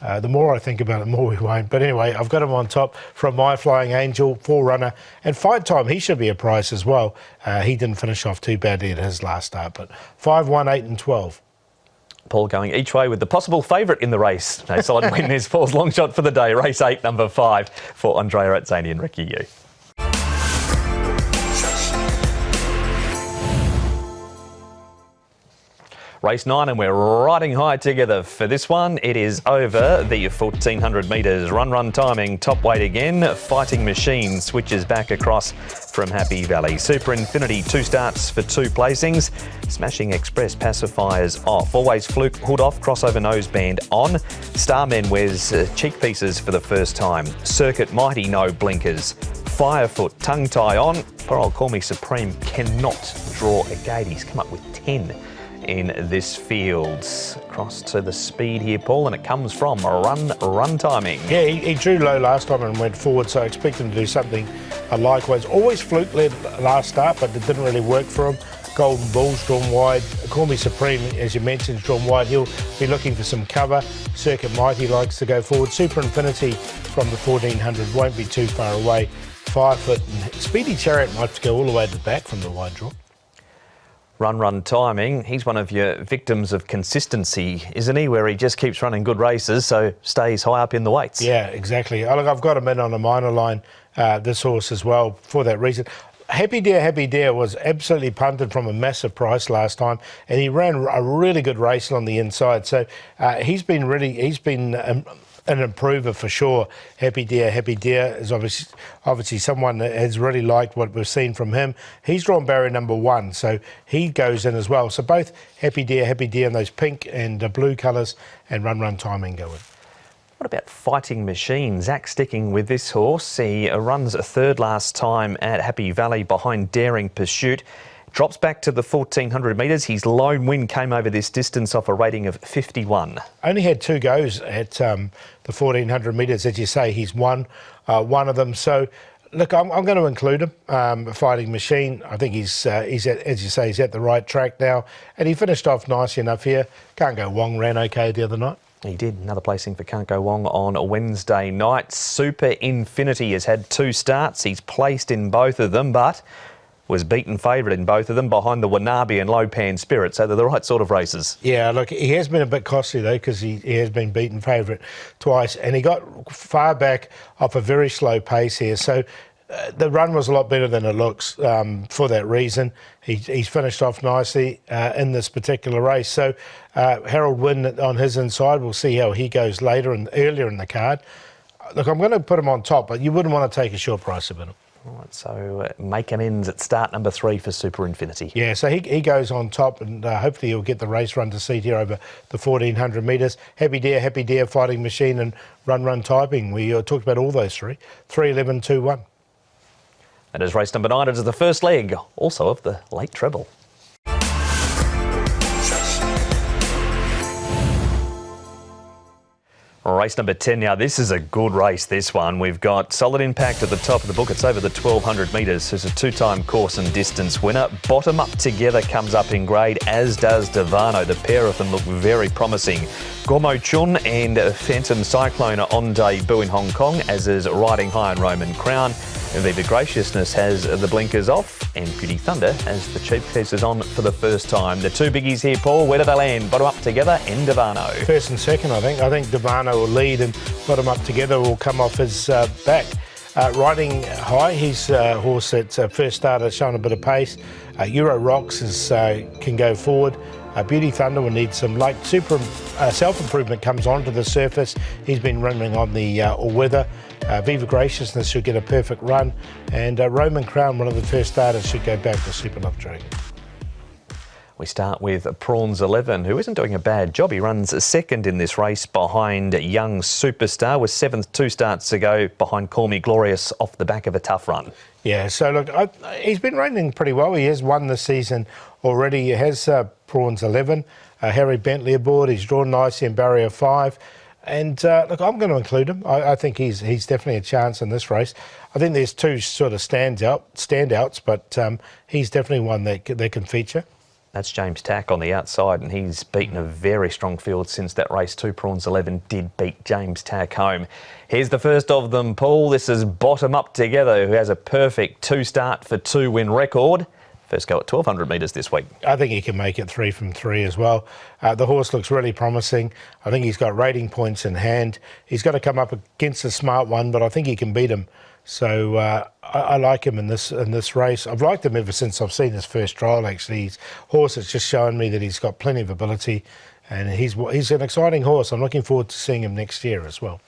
B: the more I think about it, the more we won't. But anyway, I've got him on top from My Flying Angel, Forerunner, and Fight Time. He should be a price as well. He didn't finish off too badly at his last start, but 5, 1, 8 and 12.
A: Paul going each way with the possible favourite in the race. No, Solid Win is Paul's long shot for the day. Race 8, number 5 for Andrea Atzani and Ricky Yu. Race 9, and we're riding high together for this one. It is over the 1400 metres. Run timing, top weight again. Fighting Machine switches back across from Happy Valley. Super Infinity, 2 starts for 2 placings. Smashing Express pacifiers off. Always Fluke, hood off, crossover noseband on. Starman wears cheek pieces for the first time. Circuit Mighty, no blinkers. Firefoot, tongue tie on. Poor old Call Me Supreme cannot draw a gate. He's come up with 10 in this field. Across to the speed here, Paul, and it comes from run timing.
B: Yeah, he drew low last time and went forward, so I expect him to do something likewise. Always Fluke led last start, but it didn't really work for him. Golden Bull's drawn wide. Call Me Supreme, as you mentioned, is drawn wide. He'll be looking for some cover. Circuit Mighty likes to go forward. Super Infinity from the 1400 won't be too far away. Firefoot and Speedy Chariot might have to go all the way to the back from the wide draw.
A: Run timing. He's one of your victims of consistency, isn't he? Where he just keeps running good races, so stays high up in the weights.
B: Yeah, exactly. Look, I've got him in on a minor line, this horse as well, for that reason. Happy Dare was absolutely punted from a massive price last time, and he ran a really good race on the inside. So he's been an improver for sure. Happy Dare is obviously someone that has really liked what we've seen from him. He's drawn barrier number 1, so he goes in as well. So both Happy Dare and those pink and blue colours and run timing go in.
A: What about Fighting Machine? Zach sticking with this horse. He runs a 3rd last time at Happy Valley behind Daring Pursuit. Drops back to the 1400 metres. His lone win came over this distance off a rating of 51.
B: Only had 2 goes at the 1400 metres, as you say. He's won one of them. So, look, I'm going to include him. Fighting Machine. I think he's at, as you say, he's at the right track now, and he finished off nicely enough here. Can't Go Wong ran okay the other night.
A: He did. Another placing for Can't Go Wong on a Wednesday night. Super Infinity has had 2 starts. He's placed in both of them, but was beaten favourite in both of them behind the Wanabe and Lopan Spirit, so they're the right sort of races.
B: Yeah, look, he has been a bit costly though, because he has been beaten favourite twice, and he got far back off a very slow pace here. So the run was a lot better than it looks for that reason. He's finished off nicely in this particular race. So Harold Wynn on his inside, we'll see how he goes later and earlier in the card. Look, I'm going to put him on top, but you wouldn't want to take a short price of him.
A: Right, so make amends at start number 3 for Super Infinity.
B: Yeah, so he goes on top, and hopefully he'll get the race run to seat here over the 1,400 metres. Happy Deer, Fighting Machine and Run Typing. We talked about all those three. 3, 11, 2, 1.
A: And as race number 9, it is the first leg, also of the late treble. Race number 10 now. This is a good race, this one. We've got Solid Impact at the top of the book. It's over the 1,200 metres. It's a 2-time course and distance winner. Bottom Up Together comes up in grade, as does Devano. The pair of them look very promising. Gormo Chun and Phantom Cyclone are on debut in Hong Kong, as is Riding High and Roman Crown. Viva Graciousness has the blinkers off, and Beauty Thunder has the cheap pieces on for the first time. The two biggies here, Paul, where do they land? Bottom Up Together and Devano.
B: First and second, I think. I think Devano will lead and Bottom Up Together will come off his back. Riding High, he's a horse that first started showing a bit of pace. Euro Rocks can go forward. Beauty Thunder will need some light self-improvement comes onto the surface. He's been running on the all-weather. Viva Graciousness should get a perfect run. And Roman Crown, one of the first starters, should go back to Super Love Dragon.
A: We start with Prawns 11, who isn't doing a bad job. He runs second in this race behind Young Superstar, with 2 starts to go behind Call Me Glorious off the back of a tough run.
B: Yeah, so look, he's been running pretty well. He has won this season already. He has Prawns 11, Harry Bentley aboard. He's drawn nicely in Barrier 5. And look, I'm going to include him. I think he's definitely a chance in this race. I think there's 2 sort of standouts, but he's definitely one that can feature.
A: That's James Tack on the outside, and he's beaten a very strong field since that race 2. Prawns 11 did beat James Tack home. Here's the first of them, Paul. This is Bottom Up Together, who has a perfect 2-start for 2-win record. First go at 1,200 metres this week.
B: I think he can make it 3 from 3 as well. The horse looks really promising. I think he's got rating points in hand. He's got to come up against a smart one, but I think he can beat him. So I like him in this race. I've liked him ever since I've seen his first trial, actually. His horse has just shown me that he's got plenty of ability, and he's an exciting horse. I'm looking forward to seeing him next year as well.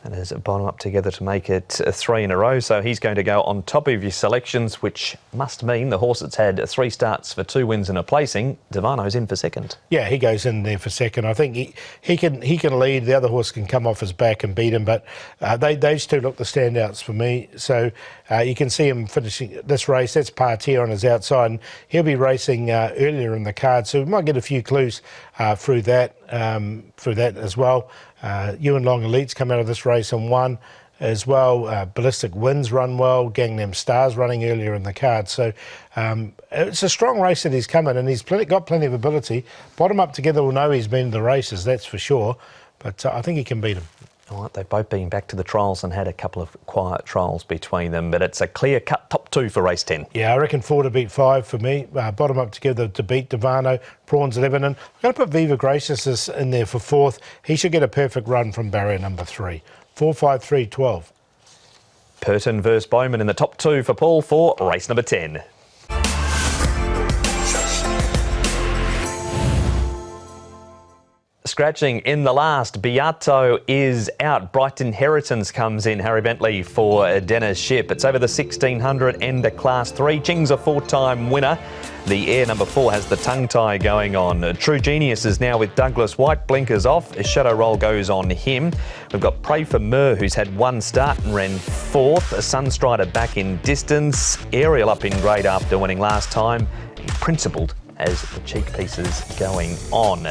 A: And there's a Bottom Up Together to make it 3 in a row. So he's going to go on top of your selections, which must mean the horse that's had 3 starts for 2 wins and a placing, Devano's in for second.
B: Yeah, he goes in there for second. I think he can lead. The other horse can come off his back and beat him, but those 2 look the standouts for me. So you can see him finishing this race. That's Partier on his outside, and he'll be racing earlier in the card. So we might get a few clues through that as well. Yuan Long Elite's come out of this race and won as well. Ballistic Winds run well. Gangnam Star's running earlier in the card. So it's a strong race that he's coming, and he's got plenty of ability. Bottom Up Together will know he's been in the races, that's for sure. But I think he can beat him.
A: All right, they've both been back to the trials and had a couple of quiet trials between them, but it's a clear-cut top 2 for race 10.
B: Yeah, I reckon 4 to beat 5 for me. Bottom Up Together to beat Devano, Prawns 11. And I'm going to put Viva Graciousness in there for 4th. He should get a perfect run from barrier number 3. 4, 5, 3, 12.
A: Purton versus Bowman in the top 2 for Paul for race number 10. Scratching in the last, Beato is out. Bright Inheritance comes in. Harry Bentley for Dennis Ship. It's over the 1,600 and the Class 3. Ching's a 4-time winner. The Air number 4 has the tongue tie going on. True Genius is now with Douglas White. Blinkers off. A shadow roll goes on him. We've got Pray for Mur, who's had 1 start and ran 4th. A Sunstrider back in distance. Ariel up in grade after winning last time. Principled as the cheek pieces going on.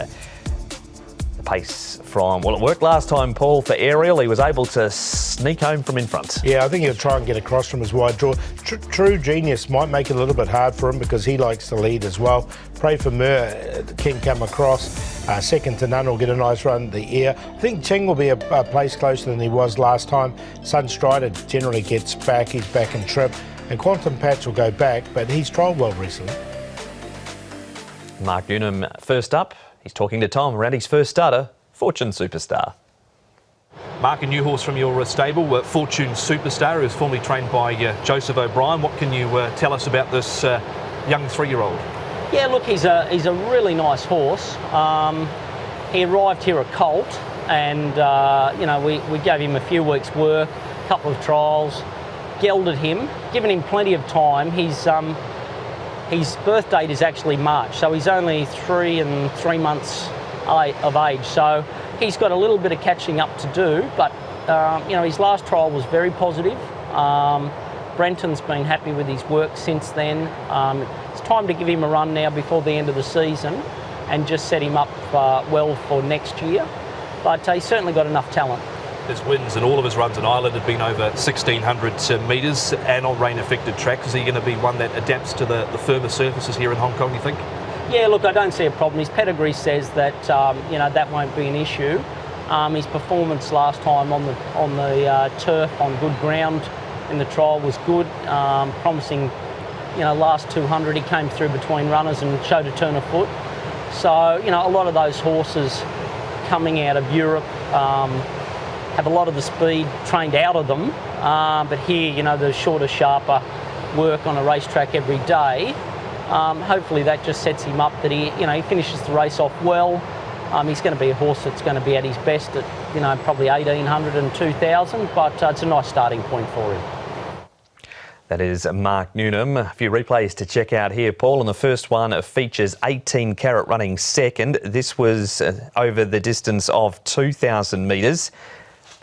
A: Pace from, well, it worked last time, Paul, for Ariel. He was able to sneak home from in front.
B: Yeah, I think he'll try and get across from his wide draw. True Genius might make it a little bit hard for him because he likes to lead as well. Pray for Mur can come across. Second to None will get a nice run. The Air. I think Ching will be a place closer than he was last time. Sunstrider generally gets back. He's back in trip. And Quantum Patch will go back, but he's trialled well recently.
A: Mark Newnham first up. He's talking to Tom around his first starter, Fortune Superstar.
C: Mark, a new horse from your stable, Fortune Superstar, who was formerly trained by Joseph O'Brien. What can you tell us about this young 3-year-old?
H: Yeah, look, he's a really nice horse. He arrived here a colt, and you know, we gave him a few weeks' work, a couple of trials, gelded him, given him plenty of time. His birth date is actually March, so he's only 3 months of age. So he's got a little bit of catching up to do, but you know, his last trial was very positive. Brenton's been happy with his work since then. It's time to give him a run now before the end of the season and just set him up well for next year. But he's certainly got enough talent.
C: His wins and all of his runs in Ireland have been over 1,600 metres and on rain-affected tracks. Is he going to be one that adapts to the firmer surfaces here in Hong Kong, you think?
H: Yeah, look, I don't see a problem. His pedigree says that you know, that won't be an issue. His performance last time on the turf on good ground in the trial was good, promising. You know, last 200 he came through between runners and showed a turn of foot. So you know, a lot of those horses coming out of Europe have a lot of the speed trained out of them, but here, you know, the shorter, sharper work on a racetrack every day. Hopefully that just sets him up that he finishes the race off well. He's going to be a horse that's going to be at his best at, you know, probably 1,800 and 2,000, but it's a nice starting point for him.
A: That is Mark Newnham. A few replays to check out here, Paul. And the first one features 18 Carat running second. This was over the distance of 2,000 metres.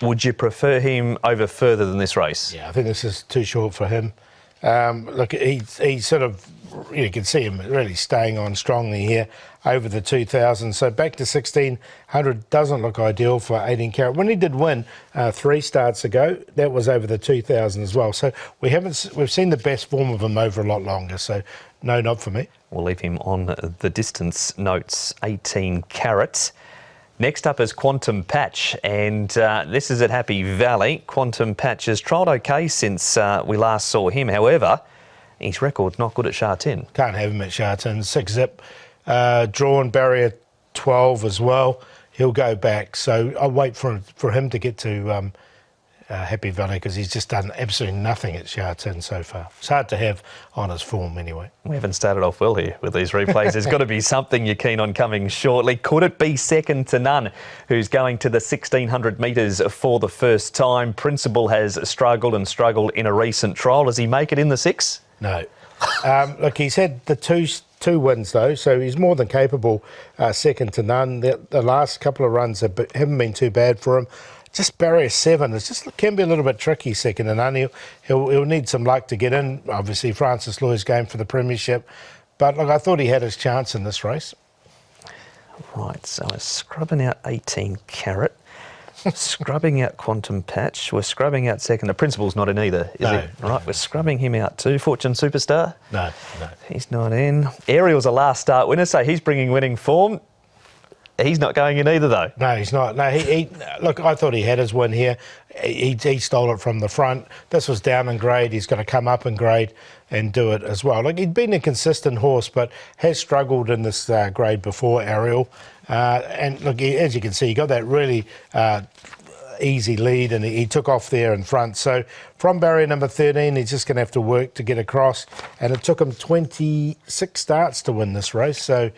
A: Would you prefer him over further than this race?
B: Yeah, I think this is too short for him. Look, he's sort of, you can see him really staying on strongly here over the 2,000. So back to 1,600 doesn't look ideal for 18 Carat. When he did win 3 starts ago, that was over the 2,000 as well. So we've seen the best form of him over a lot longer. So no, not for me.
A: We'll leave him on the distance notes, 18 Carat. Next up is Quantum Patch, and this is at Happy Valley. Quantum Patch has trialled okay since we last saw him. However, his record's not good at Sha Tin.
B: Can't have him at Sha Tin. 6-zip, drawn barrier 12 as well. He'll go back. So I'll wait for him to get to Happy Valley, because he's just done absolutely nothing at Sha Tin so far. It's hard to have on his form anyway.
A: We haven't started off well here with these replays. There's got to be something you're keen on coming shortly. Could it be Second to None, who's going to the 1,600 metres for the first time? Principal has struggled in a recent trial. Does he make it in the 6?
B: No. Look, he's had the two wins though, so he's more than capable. Second to None. The last couple of runs haven't been too bad for him. Just barrier 7, can be a little bit tricky, Second to None. He'll need some luck to get in. Obviously, Francis Lloyd's game for the premiership. But look, I thought he had his chance in this race.
A: Right, so we're scrubbing out 18 Carat, scrubbing out Quantum Patch, we're scrubbing out Second. The Principal's not in either, is he? Right, we're scrubbing him out too. Fortune Superstar?
B: No.
A: He's not in. Ariel's a last start winner, so he's bringing winning form. He's not going in either, though.
B: No, he's not. No, look, I thought he had his win here. He stole it from the front. This was down in grade. He's going to come up in grade and do it as well. Look, he'd been a consistent horse, but has struggled in this grade before, Ariel. And look, as you can see, he got that really easy lead, and he took off there in front. So from barrier number 13, he's just going to have to work to get across. And it took him 26 starts to win this race. So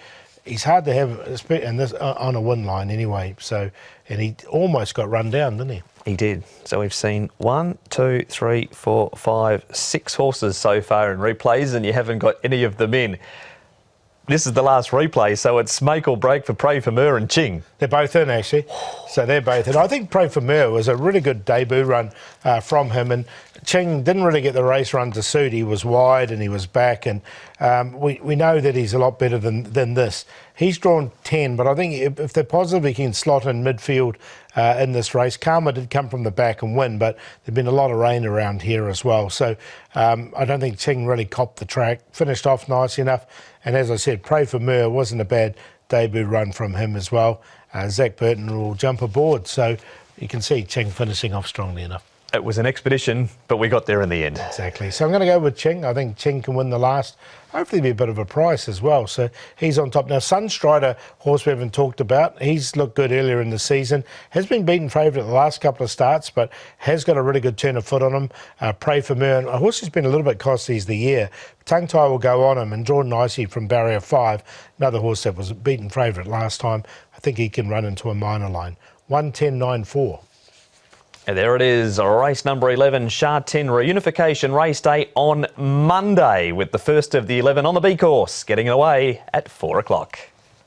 B: he's hard to have, and this on a win line anyway. So, and he almost got run down, didn't he?
A: He did. So we've seen 1, 2, 3, 4, 5, 6 horses so far in replays, and you haven't got any of them in. This is the last replay, so it's make or break for Pray for Mer and Ching.
B: They're both in, actually. So they're both in. I think Pray for Mer was a really good debut run from him, and Ching didn't really get the race run to suit. He was wide and he was back, and we know that he's a lot better than this. He's drawn 10, but I think if they're positive, he can slot in midfield in this race. Karma did come from the back and win, but there's been a lot of rain around here as well. So I don't think Ching really copped the track. Finished off nice enough. And as I said, Pray for Mer wasn't a bad debut run from him as well. Zach Burton will jump aboard. So you can see Ching finishing off strongly enough.
A: It was an expedition, but we got there in the end.
B: Exactly. So I'm going to go with Ching. I think Ching can win the last. Hopefully be a bit of a price as well. So he's on top. Now, Sunstrider, horse we haven't talked about, he's looked good earlier in the season. Has been beaten favourite the last couple of starts, but has got a really good turn of foot on him. Pray for Mer. A horse who's been a little bit costly the year. Tongue Tie will go on him and draw nicely from barrier 5. Another horse that was beaten favourite last time. I think he can run into a minor line. 110.94.
A: And there it is, race number 11, Sha Tin reunification race day on Monday with the first of the 11 on the B course, getting away at 4 o'clock.